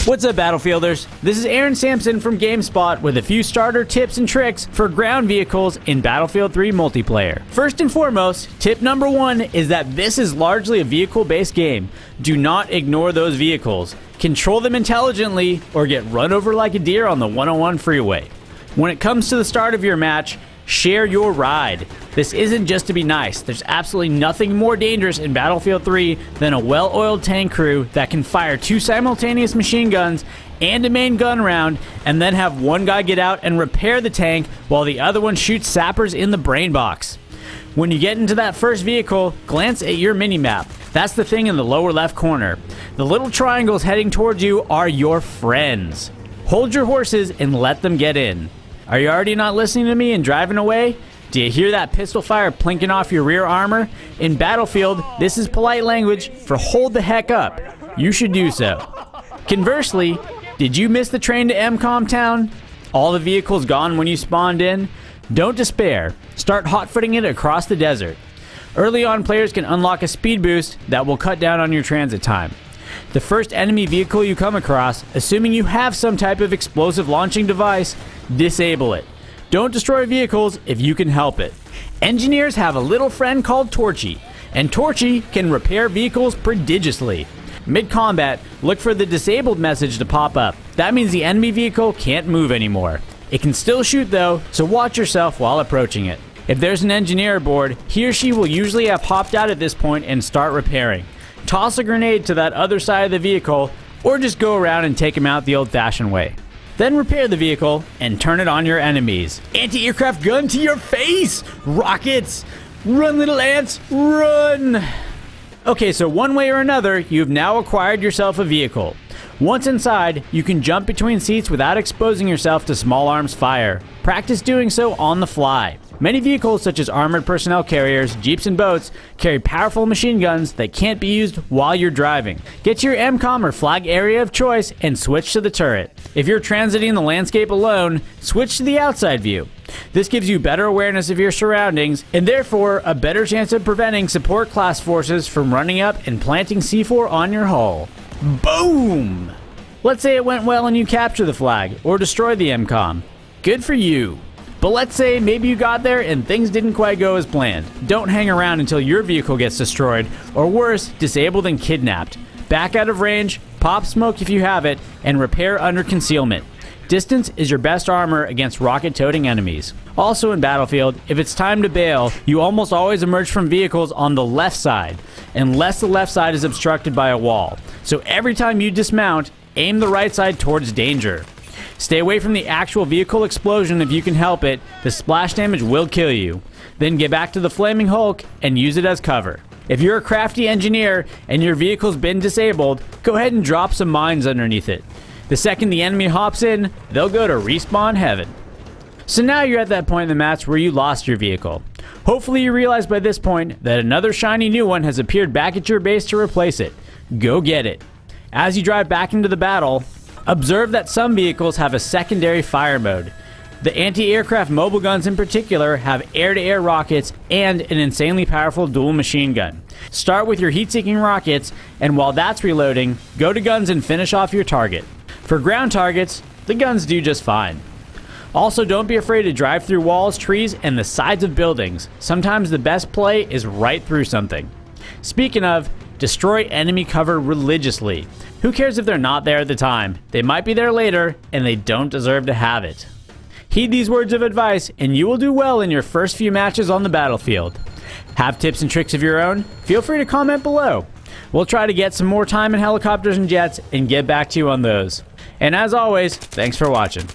What's up, Battlefielders? This is Aaron Sampson from Gamespot with a few starter tips and tricks for ground vehicles in Battlefield 3 multiplayer. First and foremost, tip number 1 is that this is largely a vehicle-based game. Do not ignore those vehicles. Control them intelligently or get run over like a deer on the 101 freeway. When it comes to the start of your match, share your ride. This isn't just to be nice. There's absolutely nothing more dangerous in Battlefield 3 than a well-oiled tank crew that can fire 2 simultaneous machine guns and a main gun round and then have one guy get out and repair the tank while the other one shoots sappers in the brain box. When you get into that first vehicle, glance at your minimap. That's the thing in the lower left corner. The little triangles heading towards you are your friends. Hold your horses and let them get in. Are you already not listening to me and driving away? Do you hear that pistol fire plinking off your rear armor? In Battlefield, this is polite language for hold the heck up. You should do so. Conversely, did you miss the train to MCOM town? All the vehicles gone when you spawned in? Don't despair. Start hot-footing it across the desert. Early on, players can unlock a speed boost that will cut down on your transit time. The first enemy vehicle you come across, assuming you have some type of explosive launching device, disable it. Don't destroy vehicles if you can help it. Engineers have a little friend called Torchy, and Torchy can repair vehicles prodigiously. Mid-combat, look for the disabled message to pop up. That means the enemy vehicle can't move anymore. It can still shoot though, so watch yourself while approaching it. If there's an engineer aboard, he or she will usually have hopped out at this point and start repairing. Toss a grenade to that other side of the vehicle, or just go around and take him out the old-fashioned way. Then repair the vehicle and turn it on your enemies. Anti-aircraft gun to your face! Rockets! Run, little ants, run! Okay, so one way or another, you've now acquired yourself a vehicle. Once inside, you can jump between seats without exposing yourself to small arms fire. Practice doing so on the fly. Many vehicles such as armored personnel carriers, jeeps, and boats carry powerful machine guns that can't be used while you're driving. Get to your MCOM or flag area of choice and switch to the turret. If you're transiting the landscape alone, switch to the outside view. This gives you better awareness of your surroundings and therefore a better chance of preventing support class forces from running up and planting C4 on your hull. Boom! Let's say it went well and you capture the flag or destroy the MCOM. Good for you. But let's say maybe you got there and things didn't quite go as planned. Don't hang around until your vehicle gets destroyed, or worse, disabled and kidnapped. Back out of range, pop smoke if you have it, and repair under concealment. Distance is your best armor against rocket-toting enemies. Also in Battlefield, if it's time to bail, you almost always emerge from vehicles on the left side, unless the left side is obstructed by a wall. So every time you dismount, aim the right side towards danger. Stay away from the actual vehicle explosion if you can help it. The splash damage will kill you. Then get back to the Flaming Hulk and use it as cover. If you're a crafty engineer and your vehicle's been disabled, go ahead and drop some mines underneath it. The second the enemy hops in, they'll go to respawn heaven. So now you're at that point in the match where you lost your vehicle. Hopefully you realize by this point that another shiny new one has appeared back at your base to replace it. Go get it. As you drive back into the battle, observe that some vehicles have a secondary fire mode. The anti-aircraft mobile guns in particular have air-to-air rockets and an insanely powerful dual machine gun. Start with your heat-seeking rockets, and while that's reloading, go to guns and finish off your target. For ground targets, the guns do just fine. Also, don't be afraid to drive through walls, trees, and the sides of buildings. Sometimes the best play is right through something. Speaking of, destroy enemy cover religiously. Who cares if they're not there at the time? They might be there later, and they don't deserve to have it. Heed these words of advice, and you will do well in your first few matches on the battlefield. Have tips and tricks of your own? Feel free to comment below. We'll try to get some more time in helicopters and jets and get back to you on those. And as always, thanks for watching.